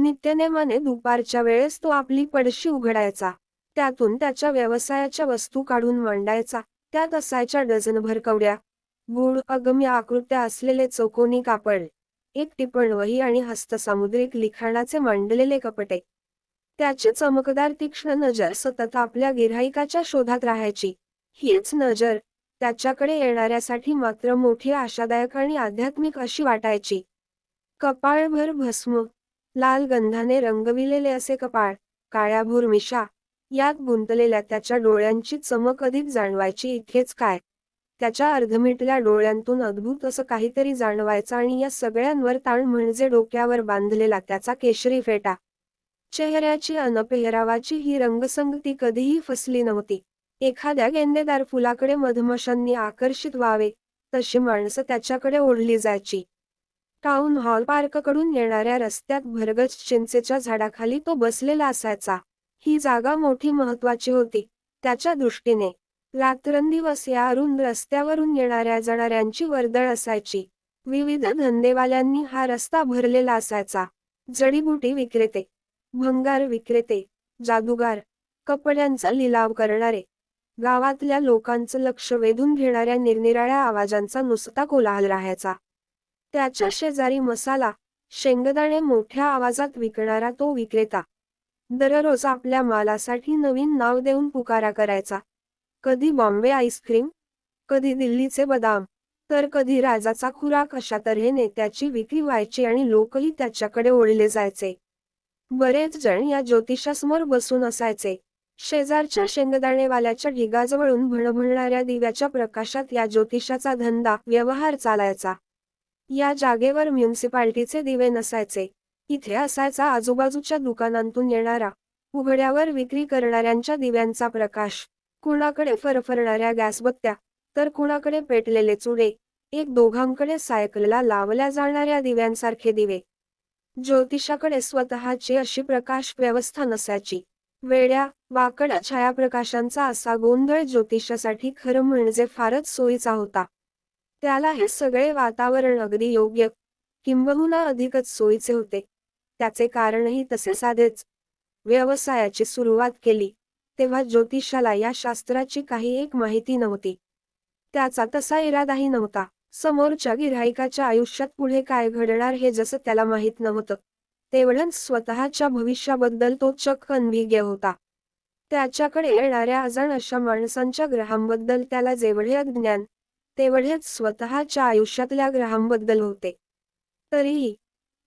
नित्यनेमाने दुपारच्या वेळेस तो आपली पडशी उघडायचा. त्यातून त्याच्या व्यवसायाच्या वस्तू काढून मांडायचा. त्यात असायच्या डझनभर कवड्या, गूढ अगम्य आकृत्या असलेले चौकोनी कापड, एक टिपणवही आणि हस्तसामुद्रिक लिखाणाचे मांडलेले कपटे. त्याची चमकदार तीक्ष्ण नजर सतत आपल्या गिऱ्हाईकाच्या शोधात राहायची. हीच नजर त्याच्याकडे येणाऱ्यासाठी मात्र मोठी आशादायक आणि आध्यात्मिक अशी वाटायची. कपाळभर भस्म, लाल गंधाने रंगविलेले असे कपाळ, काळ्याभोर मिशा, यात गुंतलेल्या त्याच्या डोळ्यांची चमक अधिक जाणवायची. इतकेच काय, त्याच्या अर्धमिटल्या डोळ्यांतून अद्भुत असं काहीतरी जाणवायचं. आणि या सगळ्यांवर ताण म्हणजे डोक्यावर बांधलेला त्याचा केशरी फेटा. चेहऱ्याची अन पेहरावाची ही रंगसंगती कधीही फसली नव्हती. एखाद्या गेंदेदार फुलाकडे मधमाशांनी आकर्षित व्हावे तशी माणसं त्याच्याकडे ओढली जायची. टाउन हॉल पार्ककडून येणाऱ्या रस्त्यात भरगच चिंचेच्या झाडाखाली तो बसलेला असायचा. ही जागा मोठी महत्वाची होती त्याच्या दृष्टीने. रात्रंदिवस या अरुंद रस्त्यावरून येणाऱ्या जाणाऱ्यांची वर्दळ असायची. विविध धंदेवाल्यांनी हा रस्ता भरलेला असायचा. जडीबुटी विक्रेते, भंगार विक्रेते, जादूगार, कपड्यांचा लिलाव करणारे, गावातल्या लोकांचं लक्ष वेधून घेणाऱ्या निरनिराळ्या आवाजांचा नुसता कोलाहल राहायचा. त्याच्या शेजारी मसाला, शेंगदाणे मोठ्या आवाजात विकणारा तो विक्रेता दररोज आपल्या मालासाठी नवीन नाव देऊन पुकारा करायचा. कधी बॉम्बे आईस्क्रीम, कधी दिल्लीचे बदाम, तर कधी राजाचा खुराक. अशा तऱ्हेने त्याची विक्री व्हायची आणि लोकही त्याच्याकडे ओढले जायचे. बरेच जण या ज्योतिषासमोर बसून असायचे. शेजारच्या शेंगदाणेवाल्याच्या ढिगाजवळून भणभणणाऱ्या दिव्याच्या प्रकाशात या ज्योतिषाचा धंदा व्यवहार चालायचा. या जागेवर म्युनिसिपाल्टीचे दिवे नसायचे. इथे असायचा आजूबाजूच्या दुकानांतून येणारा, उघड्यावर विक्री करणाऱ्यांच्या दिव्यांचा प्रकाश. कुणाकडे फरफरणाऱ्या गॅसबत्त्या, तर कुणाकडे पेटलेले चुडे, एक दोघांकडे सायकलला लावल्या जाणाऱ्या दिव्यांसारखे दिवे. ज्योतिषाकडे स्वतःची अशी प्रकाश व्यवस्था नसायची. वेड्या वाकड्या छायाप्रकाशांचा असा गोंधळ ज्योतिषासाठी खरं म्हणजे फारच सोयीचा होता. त्याला हे सगळे वातावरण अगदी योग्य, किंबहुना अधिकच सोयीचे होते. त्याचे कारणही तसे साधेच. व्यवसायाची सुरुवात केली तेव्हा ज्योतिषाला या शास्त्राची काही एक माहिती नव्हती. त्याचा तसा इरादाही नव्हता. समोरच्या गिऱ्हाईकाच्या आयुष्यात पुढे काय घडणार हे जसं त्याला माहीत नव्हतं, तेवढंच स्वतःच्या भविष्याबद्दल तो चक्क अनभिज्ञ होता. त्याच्याकडे येणाऱ्या अजाण अशा माणसांच्या ग्रहांबद्दल त्याला जेवढे अज्ञान, तेवढेच स्वतःच्या आयुष्यातल्या ग्रहांबद्दल होते. तरीही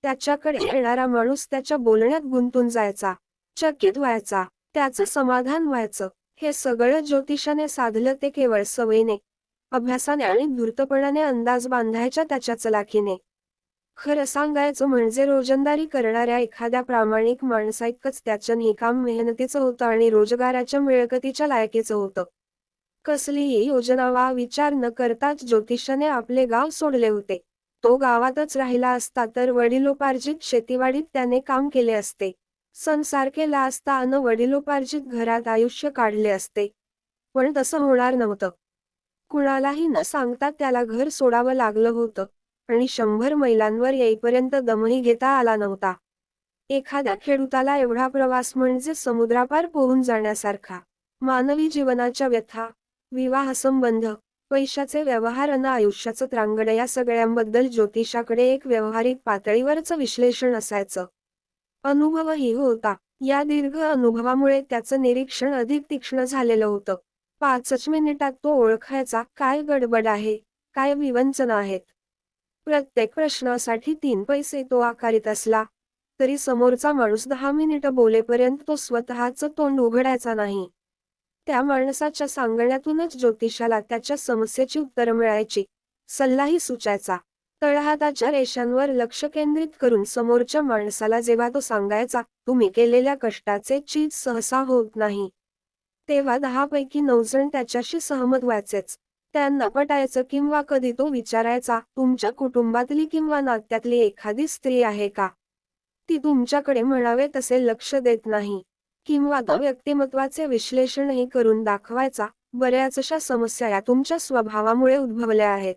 त्याच्याकडे येणारा माणूस त्याच्या बोलण्यात गुंतून जायचा, चकित व्हायचा, त्याचं समाधान व्हायचं. हे सगळं ज्योतिषाने साधलं ते केवळ सवयीने, अभ्यासाने आणि धूर्तपणाने अंदाज बांधायच्या त्याच्या चलाखीने. खरं सांगायचं म्हणजे रोजंदारी करणाऱ्या एखाद्या प्रामाणिक माणसाइतकंच त्याचं हे काम मेहनतीचं होतं आणि रोजगाराच्या मिळकतीच्या लायकीचं होतं. कसलीही योजना वा विचार न करताच ज्योतिषाने आपले गाव सोडले होते. तो गावातच राहिला असता तर वडिलोपार्जित शेतीवाडीत त्याने काम केले असते, संसार केला असता अन वडिलोपार्जित घरात आयुष्य काढले असते. पण तसं होणार नव्हतं. कुणालाही न सांगता त्याला घर सोडावं लागलं होतं आणि 100 मैलांवर येईपर्यंत दमही घेता आला नव्हता. एखाद्या खेडूताला एवढा प्रवास म्हणजे समुद्रापार पोहून जाण्यासारखा. मानवी जीवनाच्या व्यथा, विवाहसंबंध, पैशाचे व्यवहार अन आयुष्याचं त्रांगड या सगळ्यांबद्दल ज्योतिषाकडे एक व्यावहारिक पातळीवरचं विश्लेषण असायचं. अनुभवही होता. या दीर्घ अनुभवामुळे त्याचं निरीक्षण अधिक तीक्ष्ण झालेलं होतं. 5च मिनिटात तो ओळखायचा काय गडबड आहे, काय विवंचना आहेत. प्रत्येक प्रश्नासाठी 3 पैसे तो आकारीत असला तरी समोरचा माणूस 10 मिनिटं बोलेपर्यंत तो स्वतःचं तोंड उघडायचा नाही. त्या माणसाच्या सांगण्यातूनच ज्योतिषाला त्याच्या समस्येची उत्तरं मिळायची, सल्लाही सुचायचा. तळहाताच्या रेषांवर लक्ष केंद्रित करून समोरच्या माणसाला जेव्हा तो सांगायचा, तुम्ही केलेल्या कष्टाचे चीज सहसा होत नाही, तेव्हा 10 पैकी 9 जण त्याच्याशी सहमत व्हायचेच. त्यांना पटायचं. किंवा कधी तो विचारायचा, तुमच्या कुटुंबातली किंवा नात्यातली एखादी स्त्री आहे का, ती तुमच्याकडे म्हणावे तसे लक्ष देत नाही. किंवा तो व्यक्तिमत्वाचे विश्लेषणही करून दाखवायचा, बऱ्याचशा समस्या या तुमच्या स्वभावामुळे उद्भवल्या आहेत.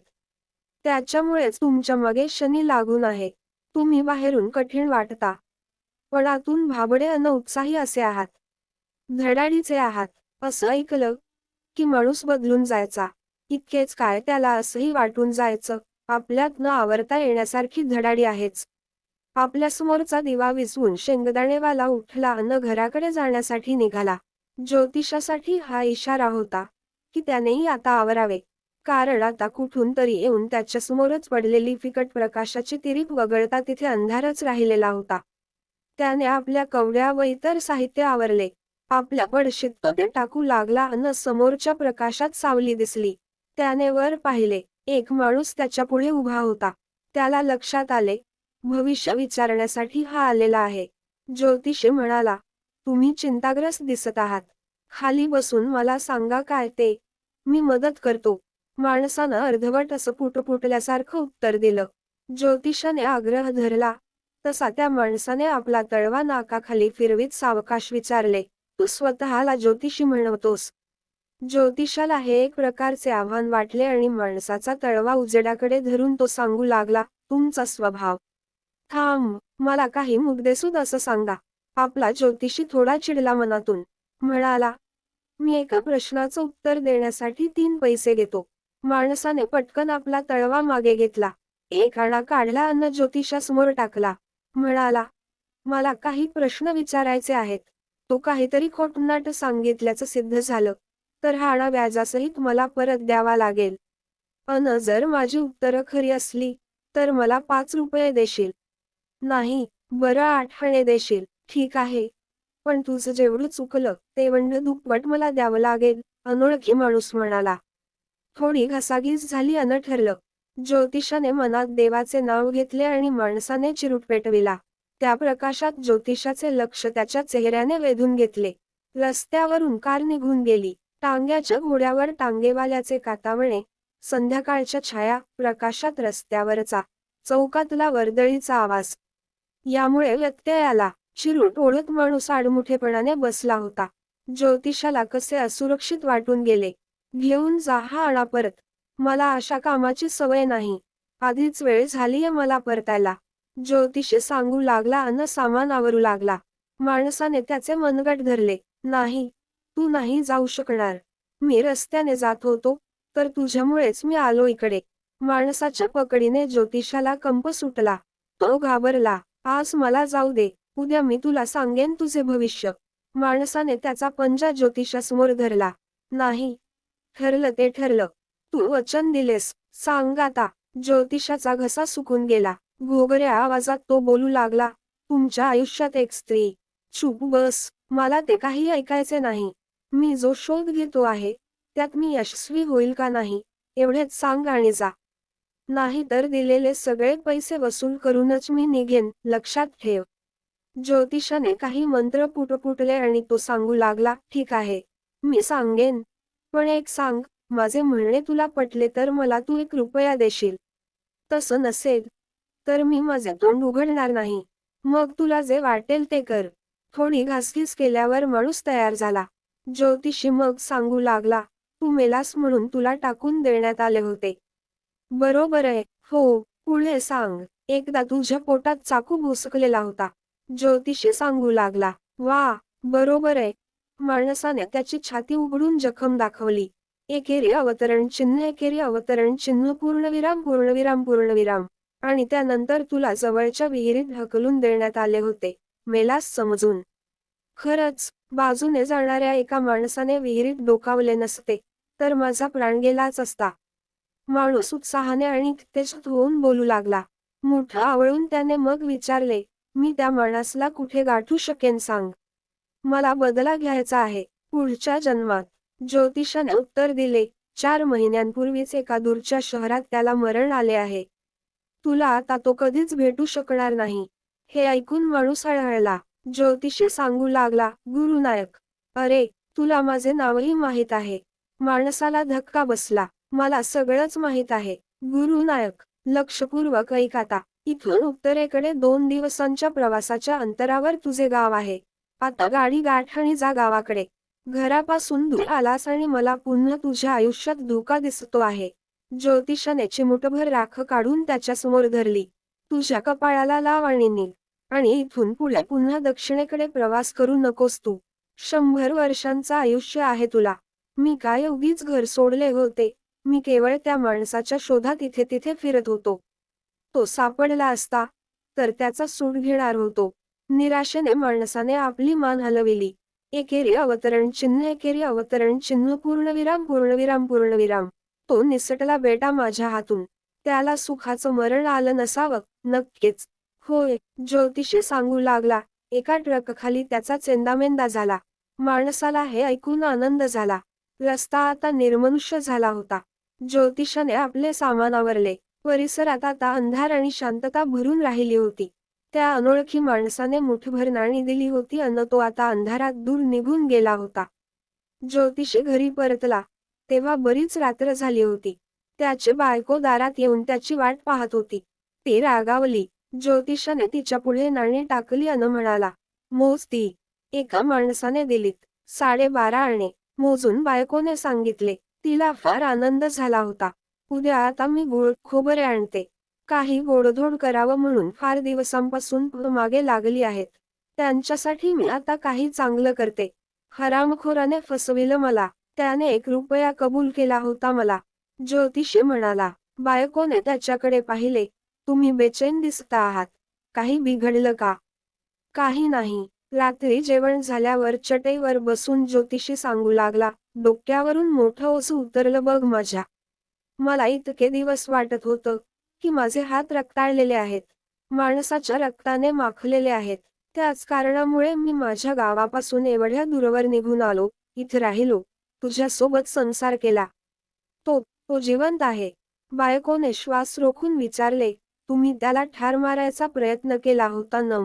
त्याच्यामुळेच तुमच्या मागे शनी लागून आहे. तुम्ही बाहेरून कठीण वाटता, पण आतून भाबडे अन उत्साही असे आहात. धडाडीचे आहात. असं ऐकलं की माणूस बदलून जायचा. इतकेच काय, त्याला असंही वाटून जायचं, आपल्यात न आवरता येण्यासारखी धडाडी आहेच. आपल्यासमोरचा दिवा विझवून शेंगदाणेवाला उठला अन घराकडे जाण्यासाठी निघाला. ज्योतिषासाठी हा इशारा होता की त्यानेही आता आवरावे. कारण आता कुठून तरी येऊन त्याच्यासमोरच पडलेली फिकट प्रकाशाची तिरीप वगळता तिथे अंधारच राहिलेला होता. त्याने आपल्या कवड्या व इतर साहित्य आवरले. आपल्या पडशीत ते टाकू लागला अन समोरच्या प्रकाशात सावली दिसली. त्याने वर पाहिले. एक माणूस त्याच्या पुढे उभा होता. त्याला लक्षात आले, भविष्य विचारण्यासाठी हा आलेला आहे. ज्योतिषी म्हणाला, तुम्ही चिंताग्रस्त दिसत आहात. खाली बसून मला सांगा काय ते, मी मदत करतो. माणसानं अर्धवट असं पुटपुटल्यासारखं उत्तर दिलं. ज्योतिषाने आग्रह धरला तसा त्या माणसाने आपला तळवा नाकाखाली फिरवीत सावकाश विचारले, तू स्वतःला ज्योतिषी म्हणवतोस? ज्योतिषाला हे एक प्रकारचे आव्हान वाटले आणि माणसाचा तळवा उजेडाकडे धरून तो सांगू लागला, तुमचा स्वभाव. थांब, मला काही मुद्देसूद असं सांगा. आपला ज्योतिषी थोडा चिडला मनातून. म्हणाला, मी एका प्रश्नाचं उत्तर देण्यासाठी 3 पैसे घेतो. माणसाने पटकन आपला तळवा मागे घेतला. एक आणा काढला अन ज्योतिषासमोर टाकला. म्हणाला, मला काही प्रश्न विचारायचे आहेत. तो काहीतरी खोटनाट सांगितल्याचं सिद्ध झालं तर हा आणा व्याजासहित मला परत द्यावा लागेल. अन जर माझी उत्तरं खरी असली तर मला 5 रुपये देशील. नाही, बरं 8 आणे देशील. ठीक आहे. पण तुझं जेवढं चुकलं तेवढं दुप्पट मला द्यावं लागेल, अनोळखी माणूस म्हणाला. थोडी घासाघीस झाली अन ठरलं. ज्योतिषाने मनात देवाचे नाव घेतले आणि माणसाने चिरूट पेटविला. त्या प्रकाशात ज्योतिषाचे लक्ष त्याच्या चेहऱ्याने वेधून घेतले. रस्त्यावरून कार निघून गेली. टांग्याच्या घोड्यावर टांगेवाल्याचे कातावणे, संध्याकाळच्या छाया प्रकाशात रस्त्यावरचा, चौकातला वर्दळीचा आवाज यामुळे व्यत्यय आला. चिरूट ओढत माणूस आडमुठेपणाने बसला होता. ज्योतिषाला कसे असुरक्षित वाटून गेले. घेऊन जा हा आणा परत. मला अशा कामाची सवय नाही. आधीच वेळ झालीये मला परतायला. ज्योतिष सांगू लागला अन सामान आवरू लागला. माणसाने त्याचे मनगट धरले. नाही, तू नाही जाऊ शकणार. मी रस्त्याने जात होतो तर तुझ्यामुळेच मी आलो इकडे. माणसाच्या पकडीने ज्योतिषाला कंप सुटला. तो घाबरला. आज मला जाऊ दे, उद्या मी तुला सांगेन तुझे भविष्य. माणसाने त्याचा पंजा ज्योतिषासमोर धरला. नाही, ठरलं ते ठरलं. तू वचन दिलेस, सांग आता. ज्योतिषाचा घसा सुकून गेला. घोगऱ्या आवाजात तो बोलू लागला, तुमच्या आयुष्यात एक स्त्री. चूप बस, मला ते काही ऐकायचे नाही. मी जो शोध घेतो आहे त्यात मी यशस्वी होईल का नाही एवढेच सांग आणि जा. नाही तर दिलेले सगळे पैसे वसूल करूनच मी निघेन, लक्षात ठेव. ज्योतिषाने काही मंत्र पुटपुटले आणि तो सांगू लागला, ठीक आहे, मी सांगेन. पण एक सांग, माझे म्हणणे तुला पटले तर मला तू 1 रुपया देशील. तसं नसेल तर मी माझे तोंड उघडणार नाही. मग तुला जे वाटेल ते कर. थोडी घासघीस केल्यावर माणूस तयार झाला. ज्योतिषी मग सांगू लागला, तू मेलास म्हणून तुला टाकून देण्यात आले होते. बरोबर आहे. हो, पुढे सांग. एकदा तुझ्या पोटात चाकू भुसकलेला होता. ज्योतिषी सांगू लागला. वा, बरोबर आहे. माणसाने त्याची छाती उघडून जखम दाखवली. एकेरी अवतरण चिन्ह, एकेरी अवतरण चिन्ह, पूर्णविराम पूर्णविराम पूर्णविराम. आणि त्यानंतर तुला जवळच्या विहिरीत ढकलून देण्यात आले होते, मेलास समजून. खरंच, बाजूने जाणाऱ्या एका माणसाने विहिरीत डोकावले नसते तर माझा प्राण गेलाच असता. माणूस उत्साहाने आणि तेजत होऊन बोलू लागला. मोठं आवळून त्याने मग विचारले, मी त्या माणसाला कुठे गाठू शकेन सांग. मला बदला घ्यायचा आहे, पुढच्या जन्मात. ज्योतिषाने उत्तर दिले, 4 महिन्यांपूर्वीच एका दूरच्या शहरात त्याला मरण आले आहे. तुला आता तो कधीच भेटू शकणार नाही. हे ऐकून माणूस हळहळला. ज्योतिषी सांगू लागला, गुरुनायक. अरे, तुला माझे नावही माहीत आहे. माणसाला धक्का बसला. मला सगळंच माहीत आहे. गुरुनायक, लक्षपूर्वक ऐक आता. इथून उत्तरेकडे 2 दिवसांच्या प्रवासाच्या अंतरावर तुझे गाव आहे. आता गाडी गाठ आणि जा गावाकडे. घरापासून दूर आलास आणि मला पुन्हा तुझ्या आयुष्यात धोका दिसतो आहे. ज्योतिषाने चिमूटभर राख काढून त्याच्यासमोर धरली. तुझ्या कपाळाला लाव आणि निघ. आणि इथून पुढे पुन्हा दक्षिणेकडे प्रवास करू नकोस तू. 100 वर्षांचं आयुष्य आहे तुला. मी काय उगीच घर सोडले होते. मी केवळ त्या माणसाच्या शोधात इथे तिथे फिरत होतो. तो सापडला असता तर त्याचा सूड घेणार होतो. निराशेने माणसाने आपली मान हलविली. एकेरी अवतरण चिन्ह, एकेरी अवतरण चिन्ह, पूर्णविराम पूर्णविराम पूर्णविराम. तो निसटला बेटा माझ्या हातून. त्याला सुखाचं मरण आलं नसावं. नक्कीच. होय, ज्योतिषी सांगू लागला. एका ट्रकखाली त्याचा चेंदामेंदा झाला. माणसाला हे ऐकून आनंद झाला. रस्ता आता निर्मनुष्य झाला होता. ज्योतिषाने आपले सामान आवरले. परिसरात आता अंधार आणि शांतता भरून राहिली होती. त्या अनोळखी माणसाने मुठभर नाणी दिली होती अन तो आता अंधारात दूर निघून गेला होता. ज्योतिषी घरी परतला तेव्हा बरीच रात्र झाली होती. त्याची बायको दारात येऊन त्याची वाट पाहत होती. ती रागावली. ज्योतिषाने तिच्या पुढे नाणी टाकली अन म्हणाला, मोज ती. एका माणसाने दिलीत 12.5 आणे. मोजून बायकोने सांगितले. तिला फार आनंद झाला होता. उद्या आता मी गुळ खोबरे आणते. काही गोडधोड करावं म्हणून फार दिवसांपासून मागे लागली आहेत. त्यांच्यासाठी मी आता काही चांगलं करते. हरामखोराने फसविलं मला. त्याने 1 रुपया कबूल केला होता मला. ज्योतिषी म्हणाला. बायकोने त्याच्याकडे पाहिले. तुम्ही बेचैन दिसता आहात. काही बिघडलं का? काही नाही. रात्री जेवण झाल्यावर चटईवर बसून ज्योतिषी सांगू लागला. डोक्यावरून मोठं ओझं उतरलं बघ माझ्या. मला इतके दिवस वाटत होतं की माझे हात रक्ताळलेले आहेत. माणसाच्या रक्ताने माखलेले आहेत. त्याच कारणामुळे मी माझ्या गावापासून एवढ्या दूरवर निघून आलो, इथं राहिलो, तुझ्यासोबत संसार केला. तो जिवंत आहे. बायकोने श्वास रोखून विचारले. तुम्ही त्याला ठार मारायचा प्रयत्न केला होता ना?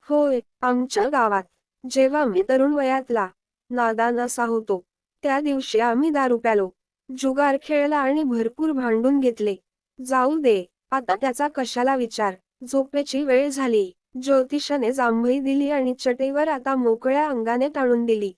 होय, आमच्या गावात. जेव्हा मी तरुण वयातला नादान असा होतो, त्या दिवशी आम्ही दारू प्यालो, जुगार खेळला आणि भरपूर भांडून घेतले. जाऊ दे, आता त्याचा कशाला विचार. झोपेची वेळ झाली. ज्योतिषाने जांभई दिली आणि चटईवर आता मोकळ्या अंगाने टाळून दिली.